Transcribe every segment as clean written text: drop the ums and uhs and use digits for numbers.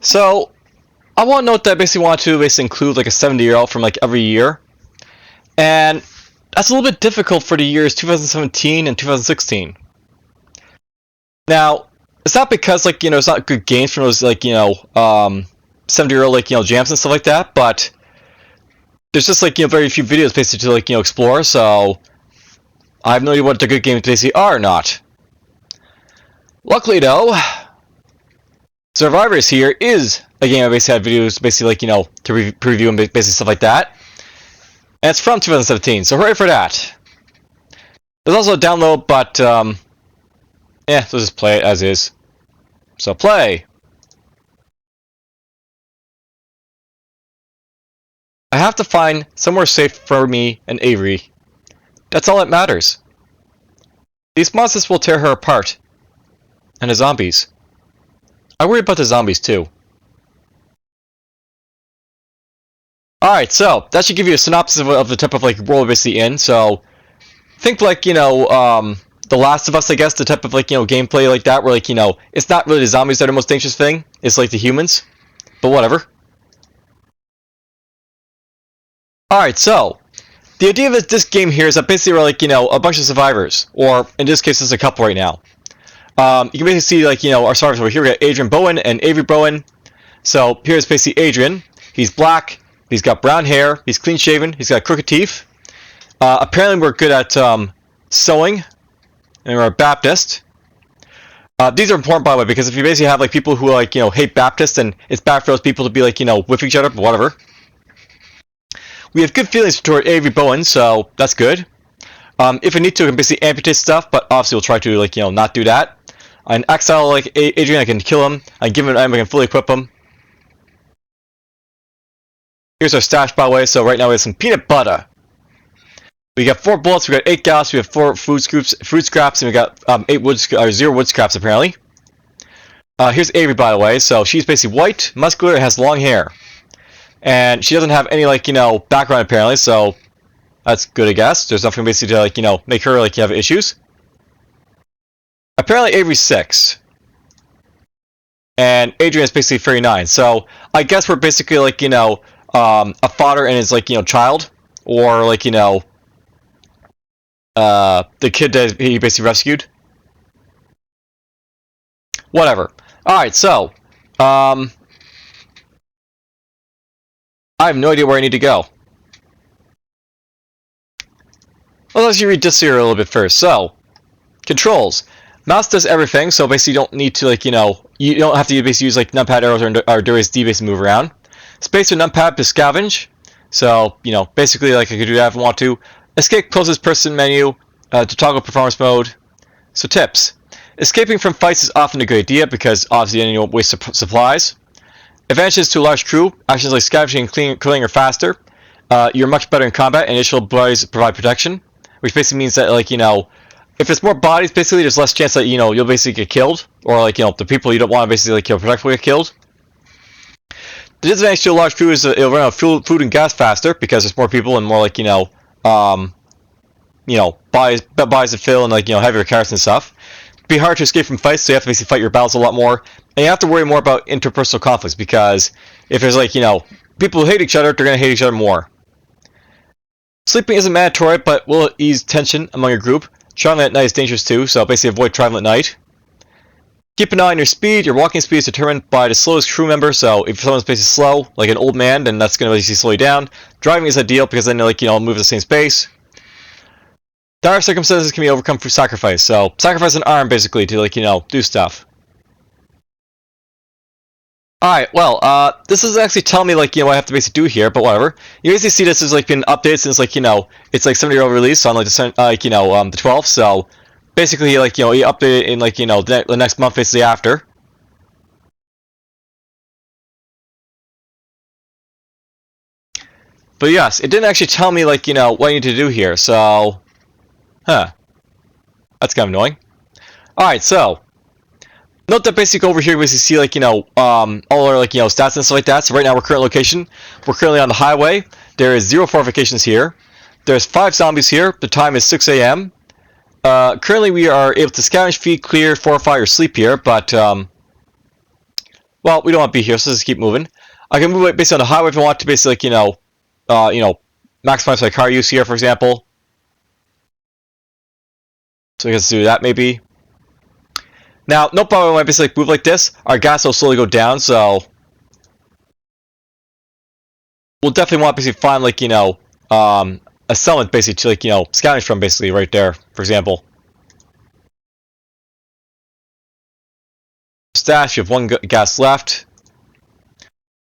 So, I want to note that I basically want to basically include like a 70-year-old from like every year. And that's a little bit difficult for the years 2017 and 2016. Now, it's not because like, it's not good games from those like, 70-year-old like, jams and stuff like that, but there's just like, very few videos basically to like, explore, so I have no idea what the good games basically are or not. Luckily though, Zurvivors here is a game I basically had videos basically like, to preview and basically stuff like that. And it's from 2017, so hooray for that. There's also a download, but let's just play it as is. So play. I have to find somewhere safe for me and Avery. That's all that matters. These monsters will tear her apart. And the zombies. I worry about the zombies too. Alright, so that should give you a synopsis of the type of like role we're basically in. So think like, The Last of Us, I guess, the type of like, gameplay like that, where like, it's not really the zombies that are the most dangerous thing, it's like the humans. But whatever. Alright, so the idea of this game here is that basically we're like, a bunch of survivors, or in this case, it's a couple right now. You can basically see like, our survivors over here. We got Adrian Bowen and Avery Bowen. So here's basically Adrian. He's black. He's got brown hair. He's clean shaven. He's got crooked teeth. Apparently we're good at sewing, and we're a Baptist. These are important, by the way, because if you basically have like people who like hate Baptists, then it's bad for those people to be like with each other, but whatever. We have good feelings toward Avery Bowen, so that's good. If we need to, we can basically amputate stuff, but obviously we'll try to like not do that. I can exile like Adrian. I can kill him. I can give him an item. I can fully equip him. Here's our stash, by the way. So right now we have some peanut butter. We got 4 bullets. We got 8 gas. We have 4 food scraps, and we got 0 wood scraps apparently. Here's Avery, by the way. So she's basically white, muscular, and has long hair, and she doesn't have any like background apparently. So that's good, I guess. There's nothing basically to like make her like have issues. Apparently Avery's 6. And Adrian is basically 39. So I guess we're basically like, a father and his like, child. Or like, the kid that he basically rescued. Whatever. Alright, so I have no idea where I need to go. Well, let's read this here a little bit first. So, controls. Mouse does everything, so basically you don't need to like, you don't have to basically use like numpad, arrows, or WSD basically move around. Space or numpad to scavenge. So, basically like I could do that if I want to. Escape closest person menu to toggle performance mode. So tips. Escaping from fights is often a good idea because obviously then you don't waste supplies. Advantages to a large crew. Actions like scavenging and clearing are faster. You're much better in combat, and initial bodies provide protection. Which basically means that like, if it's more bodies, basically, there's less chance that, you'll basically get killed. Or, like, the people you don't want to basically, like, protect will get killed. The disadvantage to a large crew is that it'll run out of food and gas faster, because there's more people and more, like, buys to fill and, like, heavier carrots and stuff. It'd be hard to escape from fights, so you have to basically fight your battles a lot more. And you have to worry more about interpersonal conflicts, because if there's, like, people who hate each other, they're going to hate each other more. Sleeping isn't mandatory, but will ease tension among your group. Traveling at night is dangerous too, so basically avoid traveling at night. Keep an eye on your speed. Your walking speed is determined by the slowest crew member, so if someone's basically slow, like an old man, then that's going to basically slow you down. Driving is ideal because then move at the same space. Dire circumstances can be overcome through sacrifice, so sacrifice an arm basically to do stuff. Alright, well, this is actually telling me what I have to basically do here, but whatever. You basically see this has been updated since it's 70-year-old release on the 12th, so basically you update it in the next month basically after. But yes, it didn't actually tell me what I need to do here, so that's kind of annoying. Alright, so note that basically over here we see all our stats and stuff like that. So right now we're current location. We're currently on the highway. There is 0 fortifications here. There's 5 zombies here. The time is 6 a.m. Currently we are able to scavenge, feed, clear, fortify, or sleep here. But well, Well, we don't want to be here, so let's just keep moving. I can move it based on the highway if I want to, basically, like, maximize my car use here, for example. So let's do that, maybe. Now, no problem when I basically move like this, our gas will slowly go down, so we'll definitely want to basically find, like, a settlement, basically, to, like, scavenge from, basically, right there, for example. Stash, you have one gas left.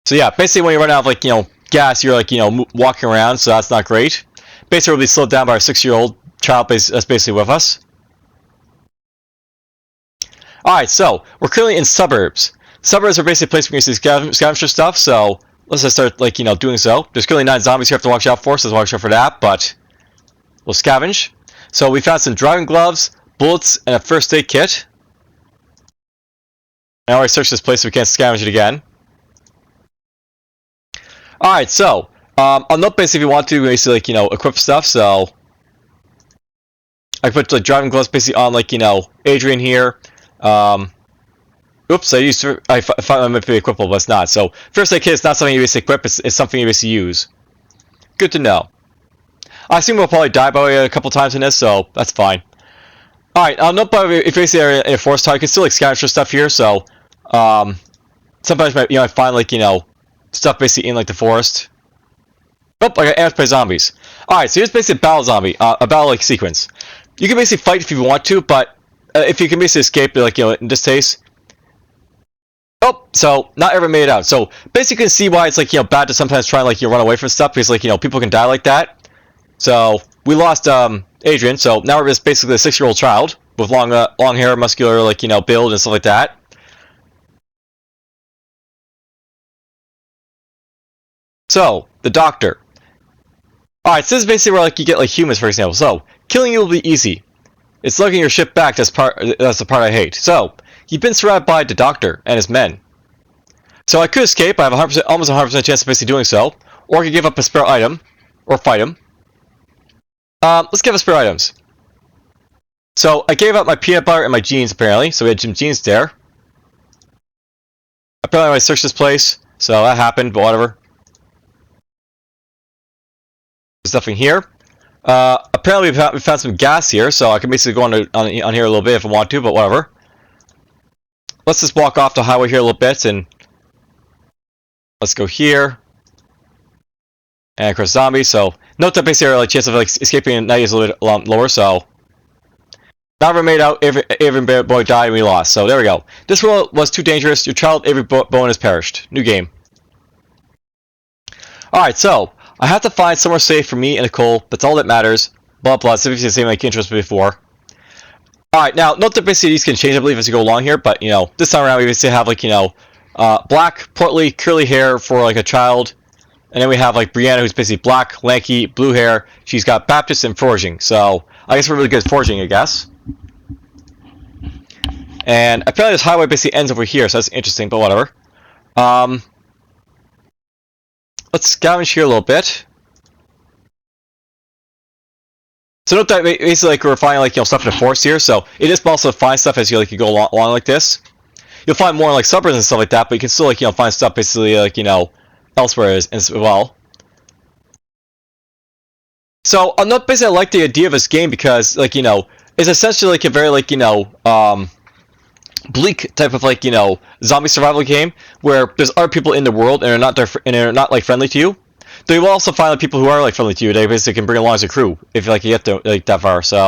So yeah, basically when you run out of, like, gas, you're, like, walking around, so that's not great. Basically, we'll be slowed down by our 6-year-old child that's basically with us. Alright, so, we're currently in suburbs. Suburbs are basically a place where you can see scavenger stuff, so let's just start, like, doing so. There's currently 9 zombies here I have to watch out for, so let's watch out for that, but we'll scavenge. So we found some driving gloves, bullets, and a first aid kit. I already searched this place so we can't scavenge it again. Alright, so, I'll note basically if you want to basically, like, equip stuff, so I put, like, driving gloves basically on, like, Adrian here. Oops, I thought it might be equipable, but it's not. So, first aid kit is not something you basically equip, it's something you basically use. Good to know. I assume we'll probably die by the way a couple times in this, so that's fine. Alright, I'll note by if you basically are in a forest type, you can still, like, scavenge for stuff here, so, sometimes you might find, like, stuff basically in, like, the forest. Oh, I got amped by zombies. Alright, so here's basically a battle zombie, a battle, like, sequence. You can basically fight if you want to, but if you can basically escape, like, in this case. Oh, so, not everyone made it out. So, basically you can see why it's, like, bad to sometimes try and, like, run away from stuff, because, like, people can die like that. So, we lost, Adrian, so now we're just basically a 6-year-old child, with long hair, muscular, like, build and stuff like that. So, the doctor. Alright, so this is basically where, like, you get, like, humans, for example. So, killing you will be easy. It's lugging your ship back that's the part I hate. So, you've been surrounded by the doctor and his men. So I could escape, I have almost 100% chance of basically doing so. Or I could give up a spare item. Or fight him. Let's give up spare items. So, I gave up my peanut butter and my jeans, apparently. So we had some jeans there. Apparently I searched this place. So that happened, but whatever. There's nothing here. Apparently we found some gas here, so I can basically go on here a little bit if I want to, but whatever. Let's just walk off the highway here a little bit, and let's go here. And across zombies, so note that basically our chance of, like, escaping at night is a little bit lower, so never made out, every boy died, and we lost, so there we go. This world was too dangerous, your child, every bone has perished. New game. Alright, so I have to find somewhere safe for me and Nicole. That's all that matters. Blah blah. It's the same like interest before. Alright, now note that basically these can change, I believe, as you go along here. But this time around we basically have like black, portly, curly hair for like a child, and then we have like Brianna, who's basically black, lanky, blue hair. She's got Baptist and foraging. So I guess we're really good at foraging, I guess. And apparently this highway basically ends over here, so that's interesting. But whatever. Let's scavenge here a little bit. So note that basically like we're finding like stuff in the forest here, so it is possible to find stuff as you go along like this. You'll find more like suburbs and stuff like that, but you can still like find stuff basically like elsewhere as well. So I'll note basically I like the idea of this game because like it's essentially like a very like bleak type of like zombie survival game where there's other people in the world and they're not like friendly to you. Though you will also find like people who are like friendly to you. They basically can bring along as a crew if like you get to like that far. So,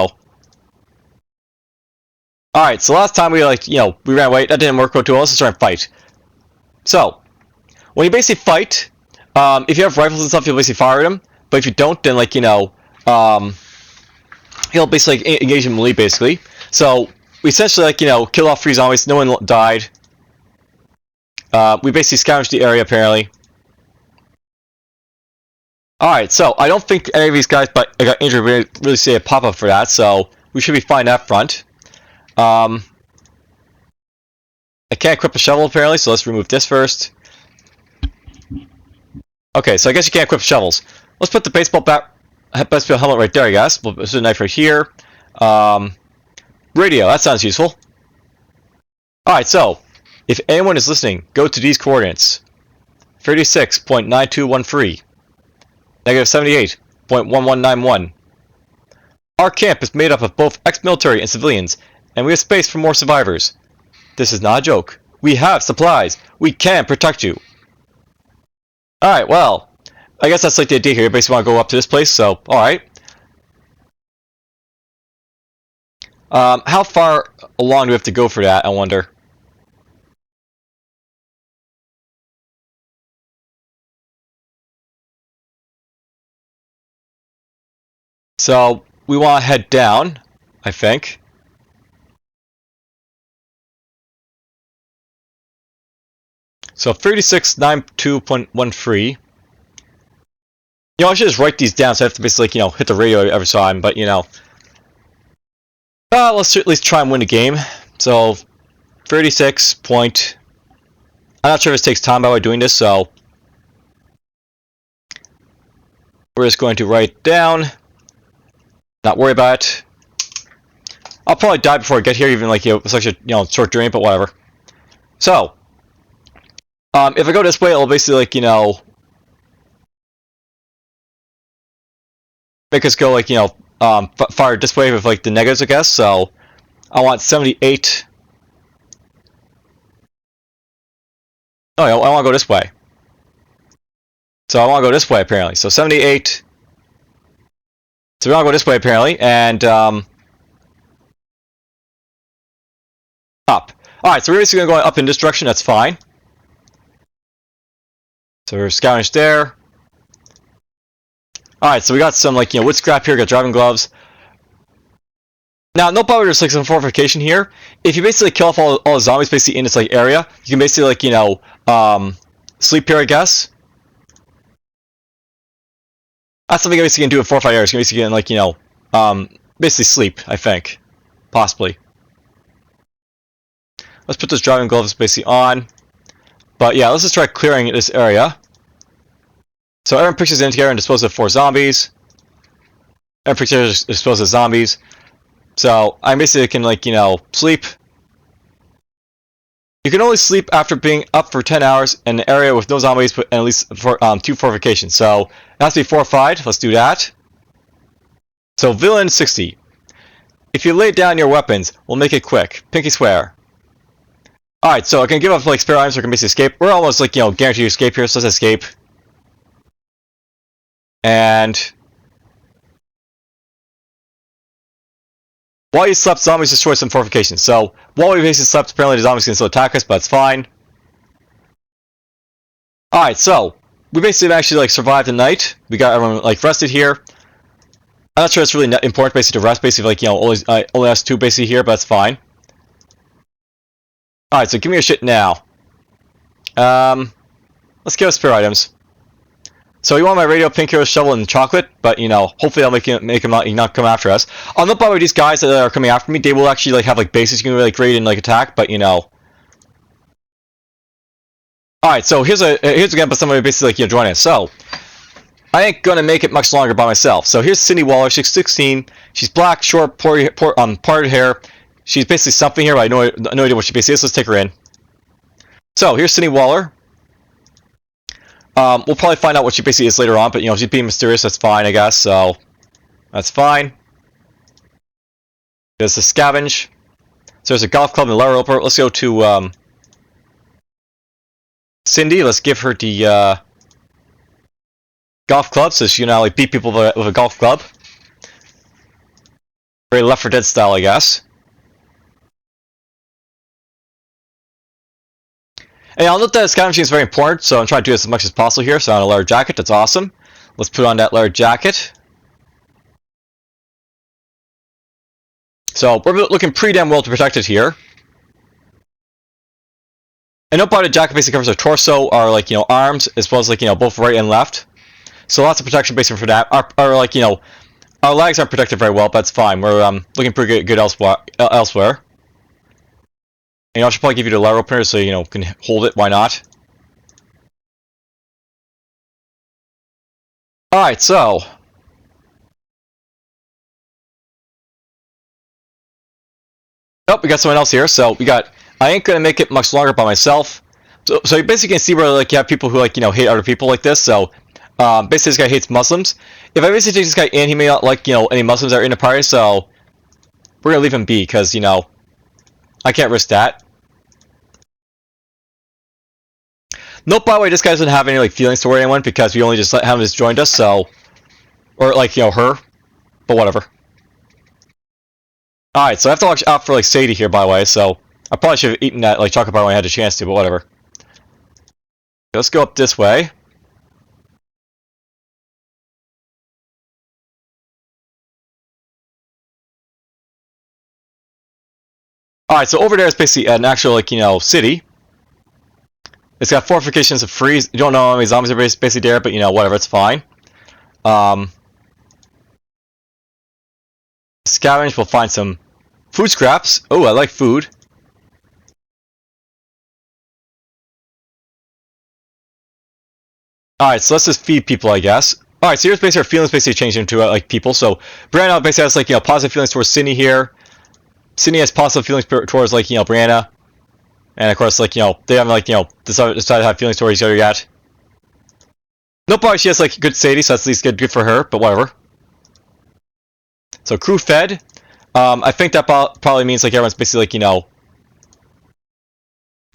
all right. So last time we like we ran away. That didn't work out too well. Let's just try and fight. So when you basically fight, if you have rifles and stuff, you'll basically fire at them. But if you don't, then like he'll basically like, engage in melee basically. So we essentially like killed off 3 zombies. No one died. We basically scavenged the area apparently. Alright, so I don't think any of these guys but I got injured really see a pop-up for that, so we should be fine that front. I can't equip a shovel apparently, so let's remove this first. Okay, so I guess you can't equip shovels. Let's put the baseball helmet right there, I guess. We'll put a knife right here. Radio, that sounds useful. Alright, so If anyone is listening, go to these coordinates. 36.9213. Negative 78.1191. Our camp is made up of both ex-military and civilians, and we have space for more survivors. This is not a joke. We have supplies. We can protect you. Alright, well, I guess that's like the idea here. You basically want to go up to this place, so, alright. How far along do we have to go for that, I wonder? So, we want to head down, I think. So 3692.13. You know, I should just write these down so I have to basically, like, you know, hit the radio every time, but, you know. Let's at least try and win the game. So, 36 point... I'm not sure if it takes time by doing this, so... We're just going to write down. Not worry about it. I'll probably die before I get here, even like, you know, such a, you know, short journey, but whatever. So, if I go this way, it'll basically, like, you know, make us go, like, you know, fire this way with, like, the negatives, I guess. So, I want 78. Oh, I want to go this way. So, I want to go this way, apparently. So, 78. So, we want to go this way, apparently, and, up. Alright, so we're basically going up in this direction, that's fine. So we're scavenged there. Alright, so we got some, like, you know, wood scrap here, got driving gloves. Now, no problem, there's like some fortification here. If you basically kill off all the zombies basically in this like area, you can basically, like, you know, sleep here, I guess. That's something you basically can do in 4 or 5 areas. You can basically get, like, you know, basically sleep, I think. Possibly. Let's put those driving gloves basically on. But yeah, let's just try clearing this area. So everyone pushes in together and disposes of 4 zombies. Everyone pushes disposes of zombies. So I basically can, like, you know, sleep. You can only sleep after being up for 10 hours in an area with no zombies, but at least for 2 fortifications. So it has to be fortified. Let's do that. So villain 60. If you lay down your weapons, we'll make it quick. Pinky swear. Alright, so I can give up, like, spare items so I can basically escape. We're almost, like, you know, guaranteed to escape here, so let's escape. And while you slept, zombies destroyed some fortifications. So while we basically slept, apparently the zombies can still attack us, but it's fine. Alright, so we basically actually, like, survived the night. We got everyone, like, rested here. I'm not sure it's really important basically to rest, basically, like, you know, only us 2 basically here, but that's fine. Alright, so give me your shit now. Let's give us spare items. So you want my radio, pink hero, shovel, and chocolate, but, you know, hopefully I'll make him not come after us. I'll not bother with these guys that are coming after me. They will actually, like, have, like, bases you can, like, raid and, like, attack, but, you know. Alright, so here's again, but somebody basically, like, you know, joining us. So I ain't gonna make it much longer by myself. So here's Cindy Waller. She's 16. She's black, short, parted hair. She's basically something here, but I have no idea what she basically is. Let's take her in. So here's Cindy Waller. We'll probably find out what she basically is later on, but, you know, she's being mysterious. That's fine, I guess. So that's fine. There's the Scavenge. So there's a golf club and a lever opener. Let's go to Cindy. Let's give her the golf club, so she can now, like, beat people with a golf club. Very Left 4 Dead style, I guess. And I'll note that scavenging is very important, so I'm trying to do this as much as possible here. So on a leather jacket, that's awesome. Let's put on that leather jacket. So we're looking pretty damn well to protect it here. And note by the jacket basically covers our torso, our, like, you know, arms, as well as, like, you know, both right and left. So lots of protection basically for that. Our like, you know, our legs aren't protected very well, but that's fine. We're looking pretty good elsewhere. And I should probably give you the lever opener so, you know, can hold it. Why not? Alright, so oh, we got someone else here. So we got I ain't gonna make it much longer by myself. So you basically can see where like you have people who like hate other people like this. So basically this guy hates Muslims. If I basically take this guy in, he may not like any Muslims that are in the party. So we're gonna leave him be because I can't risk that. Nope. By the way, this guy doesn't have any like feelings toward anyone because we only just let him just joined us. So or like her, but whatever. All right. So I have to watch out for like Sadie here. By the way, so I probably should have eaten that like chocolate bar when I had a chance to, but whatever. Let's go up this way. Alright, so over there is basically an actual, like, city. It's got fortifications of freeze. You don't know how many zombies are basically there, but, whatever, it's fine. Scavenge, we'll find some food scraps. Oh, I like food. Alright, so let's just feed people, I guess. Alright, so here's basically our feelings basically changed into, like, people. So, Brianna basically has, like, positive feelings towards Sydney here. Sydney has positive feelings towards, like, Brianna. And, of course, like, they haven't, like, decided to have feelings towards each other yet. Nope, probably she has, like, good Sadie, so that's at least good for her, but whatever. So, crew fed. I think that probably means, like, everyone's basically, like, a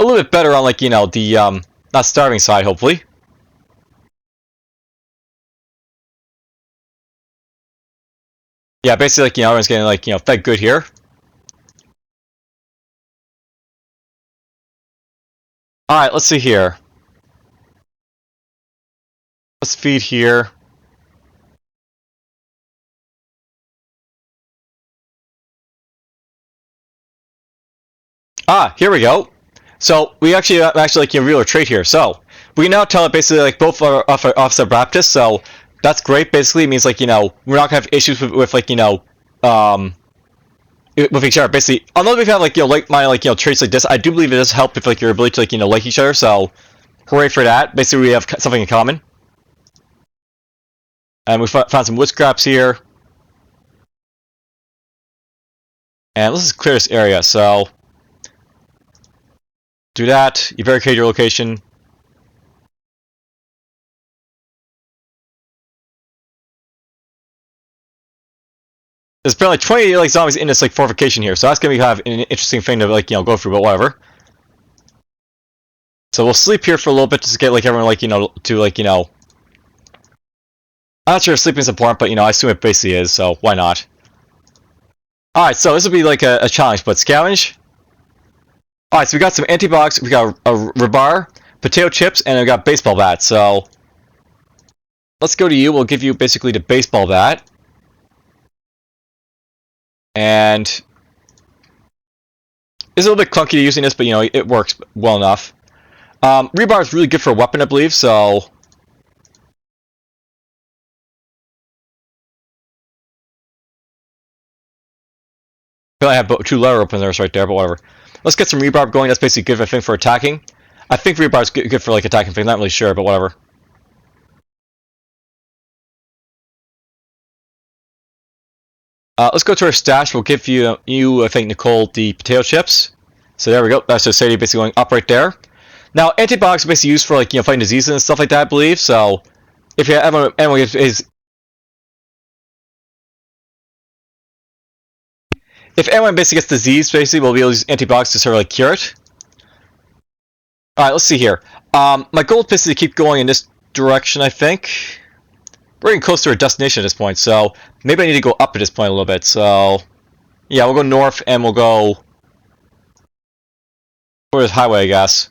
little bit better on, like, the, not starving side, hopefully. Yeah, basically, like, everyone's getting, like, fed good here. Alright, let's see here. Let's feed here. Ah, here we go. So, we actually like, reveal a trait here. So, we can now tell it basically, like, both are Officer Baptist, so that's great. Basically, it means, like, we're not gonna have issues with like, with each other. Basically, although we have, like, traits like this, I do believe it does help with, like, your ability to, like each other, so hooray for that. Basically, we have something in common. And we found some wood scraps here. And let's just clear this area, so do that. You barricade your location. There's apparently 20 like zombies in this like fortification here, so that's gonna be kind of an interesting thing to like go through, but whatever. So we'll sleep here for a little bit just to get like everyone like to like I'm not sure if sleeping is important, but I assume it basically is, so why not? Alright, so this will be like a challenge, but scavenge. Alright, so we got some antibiotics, we got a rebar, potato chips, and we got baseball bat, so let's go to you. We'll give you basically the baseball bat. And it's a little bit clunky to using this, but it works well enough. Rebar is really good for a weapon, I believe, so I have 2 letter openers right there, but whatever. Let's get some rebar going. That's basically good, I think, for attacking. I think rebar is good for like attacking things. Not really sure, but whatever. Let's go to our stash. We'll give you, I think, Nicole, the potato chips. So there we go. That's just Sadie basically going up right there. Now, antibiotics are basically used for like fighting diseases and stuff like that, I believe. So if you have anyone is if anyone basically gets disease, basically we'll be able to use antibiotics to sort of like cure it. All right, let's see here. My goal is basically to keep going in this direction, I think. We're getting close to our destination at this point, so maybe I need to go up at this point a little bit. So, yeah, we'll go north and we'll go for this highway, I guess.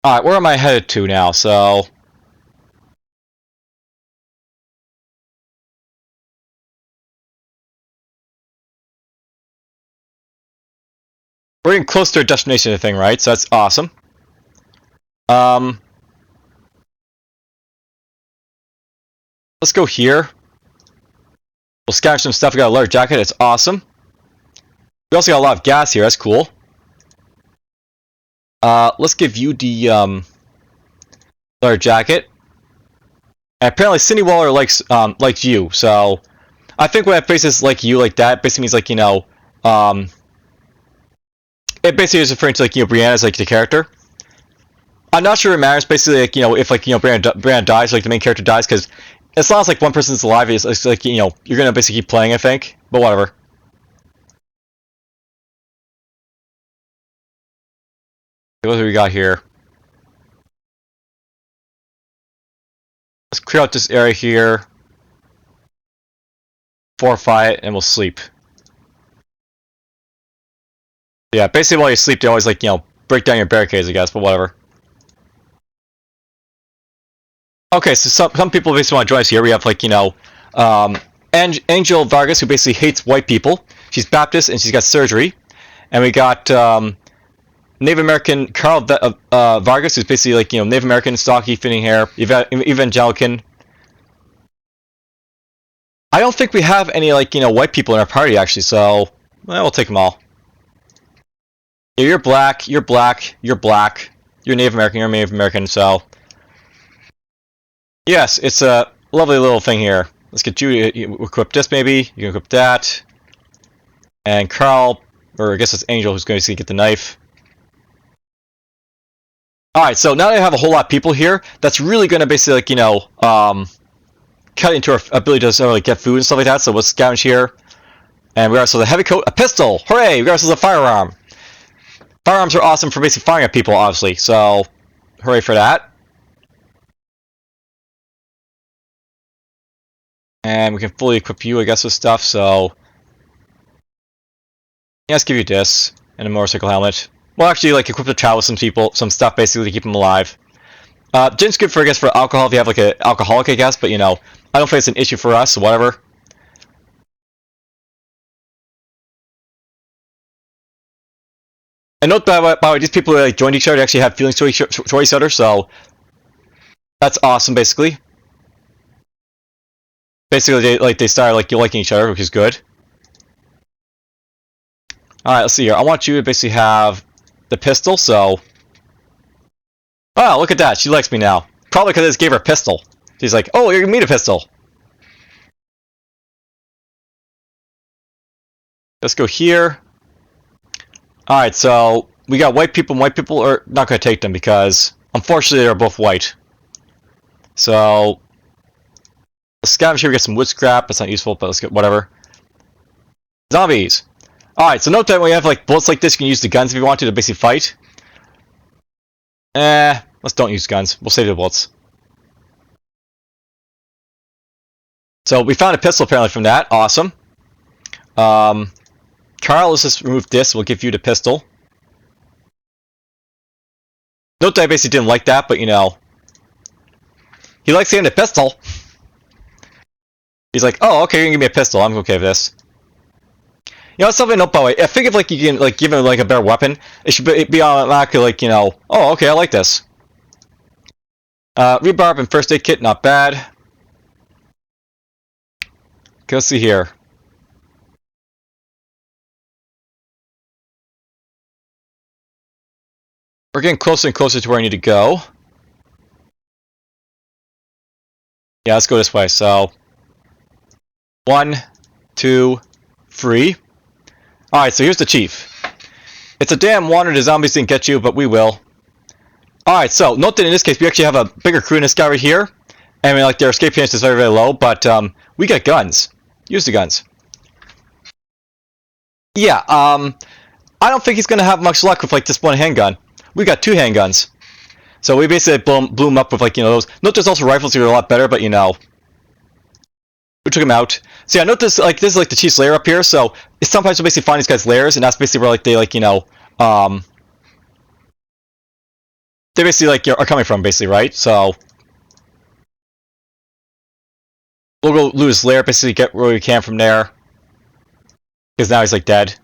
Alright, where am I headed to now? So, we're getting close to our destination thing, right? So that's awesome. Let's go here. We'll scavenge some stuff. We got a leather jacket. It's awesome. We also got a lot of gas here. That's cool. Let's give you the leather jacket. And apparently Cindy Waller likes you, so I think when it faces like you like that, basically means like, it basically is referring to like, Brianna as like the character. I'm not sure it matters. Basically, like, if like, Brianna dies, like the main character dies, because as long as like one person's alive, it's like, you're gonna basically keep playing, I think. But whatever. What do we got here? Let's clear out this area here. Fortify it, and we'll sleep. Yeah, basically while you sleep, they always like, break down your barricades, I guess, but whatever. Okay, so some people basically want to join us here. We have like, Angel Vargas, who basically hates white people. She's Baptist and she's got surgery. And we got Native American Carl Vargas, who's basically like, Native American, stocky, thinning hair, evangelican. I don't think we have any like, white people in our party actually, so we'll take them all. Yeah, you're black, you're black, you're black, you're Native American, you're Native American, so yes, it's a lovely little thing here. Let's get you to equip this, maybe. You can equip that. And Carl, or I guess it's Angel, who's going to get the knife. Alright, so now that I have a whole lot of people here, that's really going to basically, like, cut into our ability to sort of like get food and stuff like that. So we'll scavenge here. And we got ourselves a heavy coat, a pistol! Hooray! We got ourselves a firearm! Firearms are awesome for basically firing at people, obviously. So, hooray for that. And we can fully equip you, I guess, with stuff, so yeah, let's give you this and a motorcycle helmet. Well, actually, like, equip the child with some stuff, basically, to keep them alive. Gin's good for, I guess, for alcohol if you have, like, an alcoholic, I guess, but, I don't think it's an issue for us, so whatever. And note, by the way, these people who like, joined each other actually have feelings toward each other, so that's awesome, basically. Basically, they started like liking each other, which is good. All right, let's see here. I want you to basically have the pistol. So, wow, look at that. She likes me now. Probably because I just gave her a pistol. She's like, "Oh, you're gonna need a pistol." Let's go here. All right, so we got white people, and white people are not gonna take them because unfortunately they're both white. So. Let's scavenge here, we get some wood scrap. That's not useful, but let's get whatever. Zombies! Alright, so note that when you have like bullets like this, you can use the guns if you want to basically fight. Let's don't use guns. We'll save the bullets. So we found a pistol apparently from that. Awesome. Carl, let's just remove this. We'll give you the pistol. Note that I basically didn't like that, but he likes getting the pistol. He's like, oh, okay, you're gonna give me a pistol. I'm okay with this. Something to note, by the way. I think if like you can like give him like a better weapon, it should be automatically like oh, okay, I like this. Rebarb and first aid kit, not bad. Okay, let's see here. We're getting closer and closer to where I need to go. Yeah, let's go this way. So. 1, 2, 3. Alright, so here's the chief. It's a damn wonder the zombies didn't get you, but we will. Alright, so note that in this case we actually have a bigger crew in this guy right here. And like their escape chance is very, very low, but we got guns. Use the guns. Yeah, I don't think he's gonna have much luck with like this one handgun. We got 2 handguns. So we basically blew him up with like, those. Note there's also rifles here are a lot better, but we took him out. So yeah, note this is like the chief's lair up here. So it's sometimes you basically find these guys' lairs, and that's basically where like they like they basically like are coming from basically, right? So we'll go loot his lair, basically get where we can from there, because now he's like dead.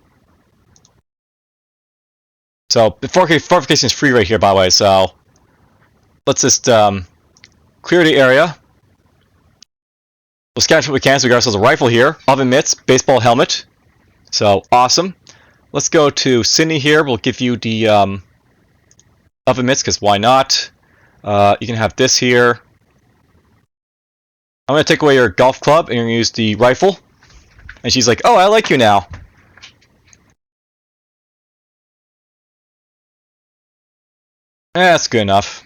So the fortification is free right here, by the way. So let's just clear the area. We'll scavenge what we can, so we got ourselves a rifle here, oven mitts, baseball helmet. So, awesome. Let's go to Sydney here. We'll give you the oven mitts, because why not? You can have this here. I'm gonna take away your golf club, and you're gonna use the rifle. And she's like, oh, I like you now. That's good enough.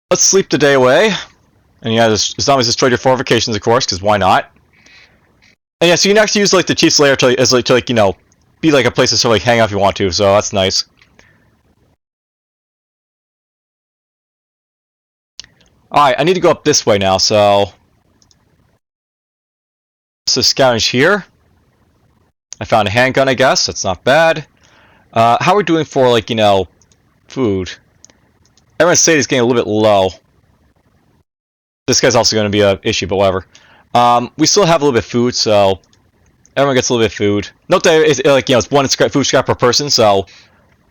Let's sleep the day away. And yeah, the zombies destroyed your fortifications, of course, because why not? And yeah, so you can actually use like the Chief's Lair to you know, be like a place to sort of like hang out if you want to. So that's nice. All right, I need to go up this way now. So scavenge here. I found a handgun, I guess. That's not bad. How are we doing for like, you know, food? Everyone's state is getting a little bit low. This guy's also going to be an issue, but whatever. We still have a little bit of food, so everyone gets a little bit of food. Note that it's like, you know, it's one food scrap per person, so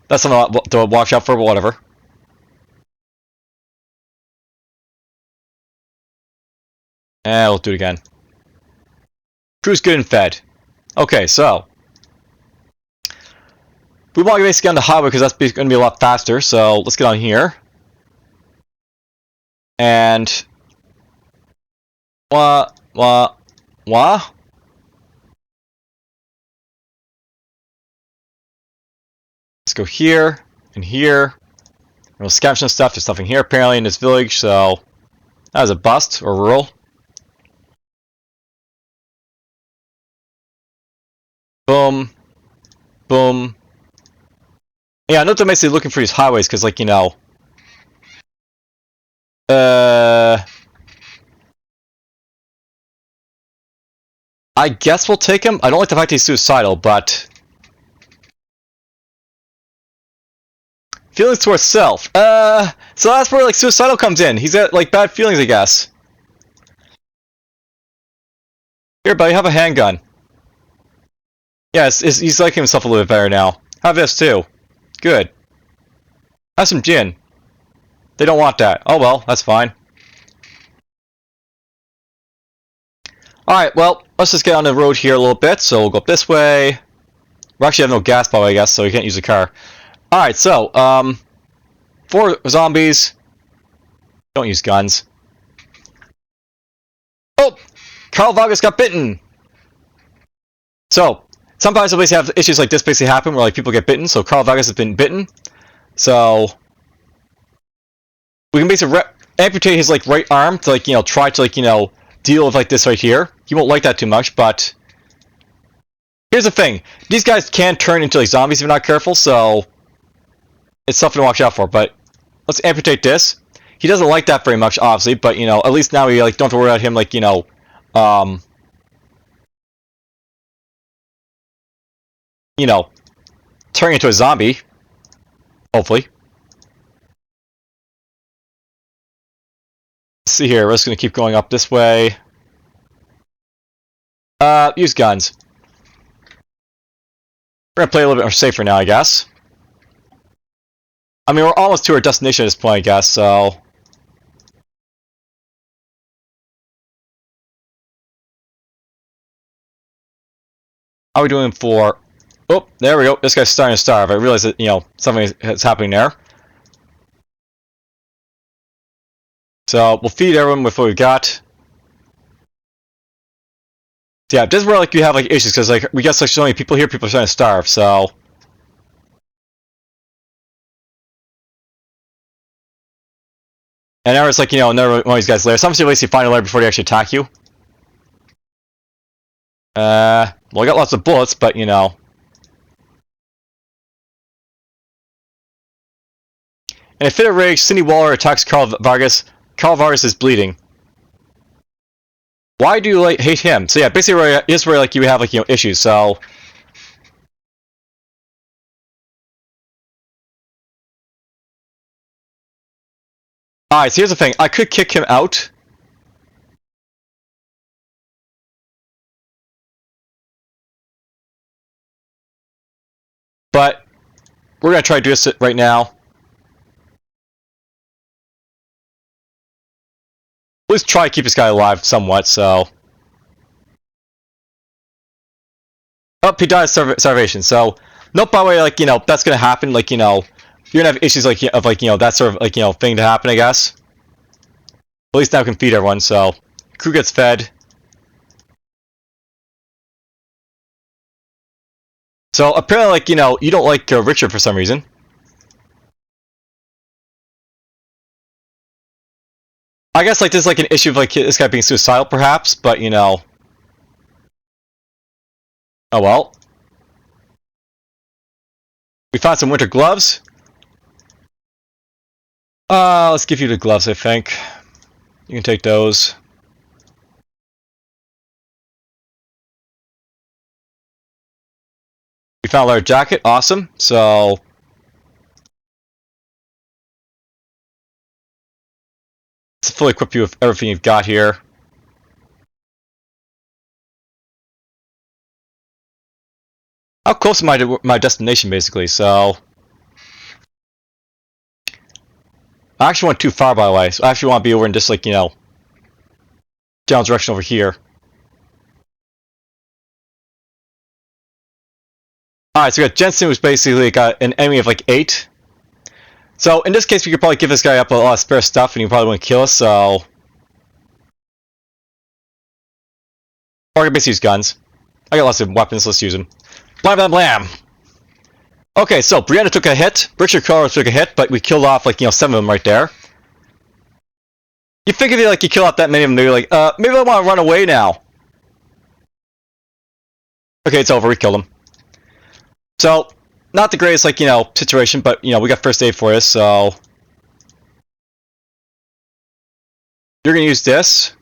that's something to watch out for, but whatever. And we'll do it again. Crew's good and fed. Okay, so we want to basically get on the highway because that's going to be a lot faster. So let's get on here. And Let's go here and here. We'll scavenge some stuff. There's nothing here apparently in this village, so that was a bust or rural. Boom. Boom. Yeah, I know they're basically looking for these highways because, like, you know. I guess we'll take him. I don't like the fact he's suicidal, but feelings towards self. So that's where like suicidal comes in. He's got like bad feelings, I guess. Here, buddy, have a handgun. Yeah, he's liking himself a little bit better now. Have this too. Good. Have some gin. They don't want that. Oh well, that's fine. Alright, well, let's just get on the road here a little bit. So we'll go up this way. We actually have no gas power, I guess, so you can't use the car. Alright, so, 4 zombies. Don't use guns. Oh! Carl Vargas got bitten! So, sometimes we basically have issues like this basically happen where like people get bitten, so Carl Vargas has been bitten. So, we can basically amputate his like right arm to like, you know, try to like, you know, deal with like this right here. He won't like that too much, but here's the thing. These guys can turn into like zombies if you're not careful, so it's something to watch out for. But let's amputate this. He doesn't like that very much, obviously, but you know, at least now we like don't have to worry about him like, you know, turning into a zombie. Hopefully. Let's see here, we're just gonna keep going up this way. Use guns. We're gonna play a little bit more safer now, I guess. I mean, we're almost to our destination at this point, I guess, so. How are we doing for... Oh, there we go. This guy's starting to starve. I realize that, you know, something is happening there. So, we'll feed everyone with what we've got. Yeah, this is where, like, you have, like, issues, because, like, we got, like, so many people here, people are starting to starve, so... And now it's like, you know, another one of these guys lair. Sometimes you basically find a lair before they actually attack you. Well, I got lots of bullets, but, you know... In a fit of rage, Cindy Waller attacks Carl Vargas. Carl Vargas is bleeding. Why do you like hate him? So yeah, basically, this is where like you have like, you know, issues. So alright, so here's the thing. I could kick him out. But we're gonna try to do this right now. Let's try to keep this guy alive somewhat, so... Oh, he died of starvation, so... Nope, by the way, like, you know, that's gonna happen, like, you know... You're gonna have issues, like, of, like, you know, that sort of, like, you know, thing to happen, I guess. At least now we can feed everyone, so crew gets fed. So apparently, like, you know, you don't like Richard for some reason. I guess like there's like an issue of like this guy being suicidal, perhaps, but you know. Oh well. We found some winter gloves. Let's give you the gloves, I think. You can take those. We found a leather jacket, awesome. So let's fully equip you with everything you've got here. How close am I to my destination, basically? So I actually went too far, by the way. So I actually want to be over in just like, you know, general direction over here. Alright, so we got Jensen, who's basically got an enemy of like 8. So in this case, we could probably give this guy up a lot of spare stuff, and he probably wouldn't kill us. So, or I can basically use guns. I got lots of weapons. Let's use them. Blam blam blam. Okay, so Brianna took a hit. Richard Carlos took a hit, but we killed off like 7 of them right there. You figure like you kill off that many of them, they're like, maybe I want to run away now. Okay, it's over. We killed them. So, not the greatest like situation, but we got first aid for us. So you're gonna use this.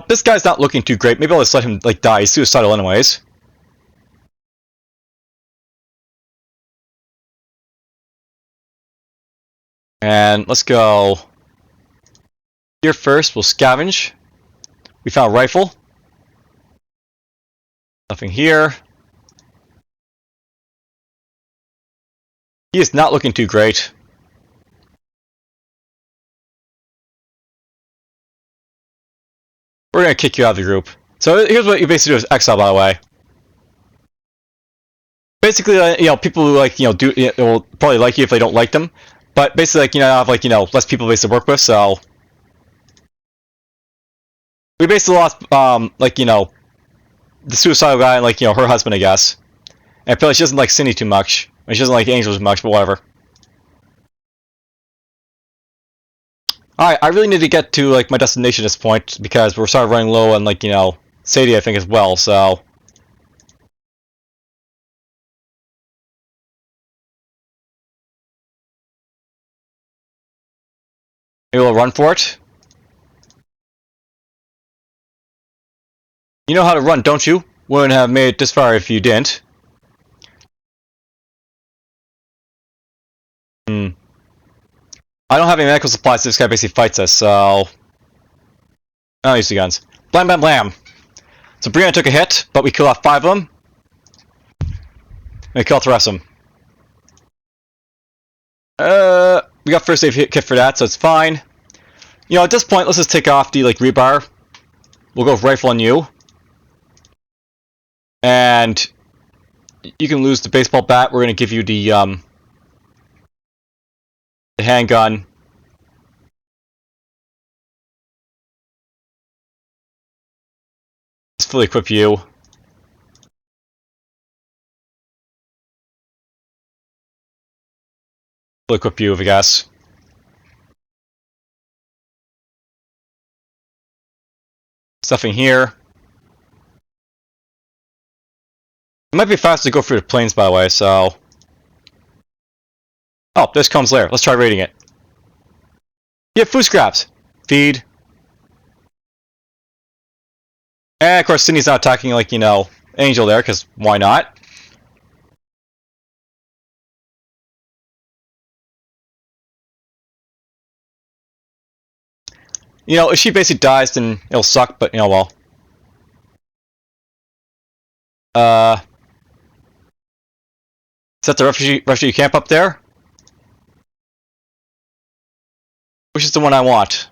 This guy's not looking too great. Maybe I'll just let him like die. He's suicidal anyways. And let's go here first. We'll scavenge. We found a rifle. Nothing here. He is not looking too great. We're gonna kick you out of the group. So here's what you basically do as exile, by the way. Basically, people who like will probably like you if they don't like them. But basically, like I have like less people basically work with, so we basically lost like the suicidal guy and like her husband, I guess. And I feel like she doesn't like Cindy too much. And she doesn't like Angel too much, but whatever. Alright, I really need to get to like my destination at this point because we're sort of running low on like Sadie, I think, as well. So maybe we'll run for it. You know how to run, don't you? Wouldn't have made it this far if you didn't. I don't have any medical supplies, so this guy basically fights us, so I'll use the guns. Blam blam blam! So Brianna took a hit, but we killed off 5 of them. And we killed the rest of them. We got first aid kit for that, so it's fine. At this point, let's just take off the like rebar. We'll go with rifle on you. And you can lose the baseball bat. We're gonna give you the handgun. Let's fully equip you. Fully equip you, I guess. Stuffing here. It might be faster to go through the plains, by the way, so... Oh, this comes later. Let's try raiding it. You have food scraps. Feed. And, of course, Sydney's not attacking, like, Angel there, because why not? If she basically dies, then it'll suck, but, well. Is that the refugee camp up there? Which is the one I want?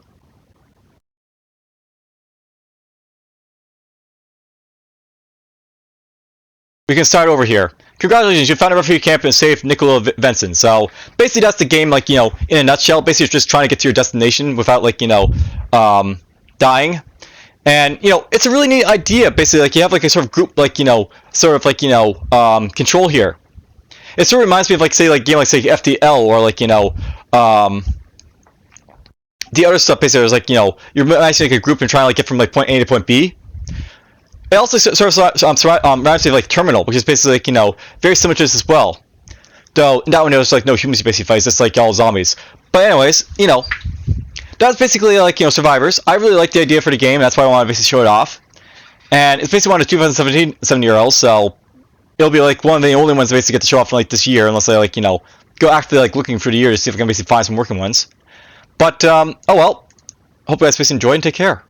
We can start over here. congratulations, you found a refugee camp and saved Nicola Benson. So basically, that's the game. Like, you know, in a nutshell, basically, you're just trying to get to your destination without, like, you know, dying. And, you know, it's a really neat idea. Basically, like, you have like a sort of group, like, you know, sort of like, you know, control here. It sort of reminds me of, like, say, like game like, say, FTL, or like, you know, the other stuff. Basically, is like, you know, you're managing like a group and trying to like get from like point A to point B. It also sort of reminds me of like Terminal, which is basically like, you know, very similar to this as well. Though that one there's like no humans basically fights, it's like all zombies. But anyways, you know, that's basically like, you know, Survivors. I really like the idea for the game, and that's why I want to basically show it off. And it's basically one of the 2017 URLs, so it'll be like one of the only ones that basically get to show off in like this year, unless I like, you know, go actively like looking through the year to see if I can basically find some working ones. But oh well. Hope you guys basically enjoy and take care.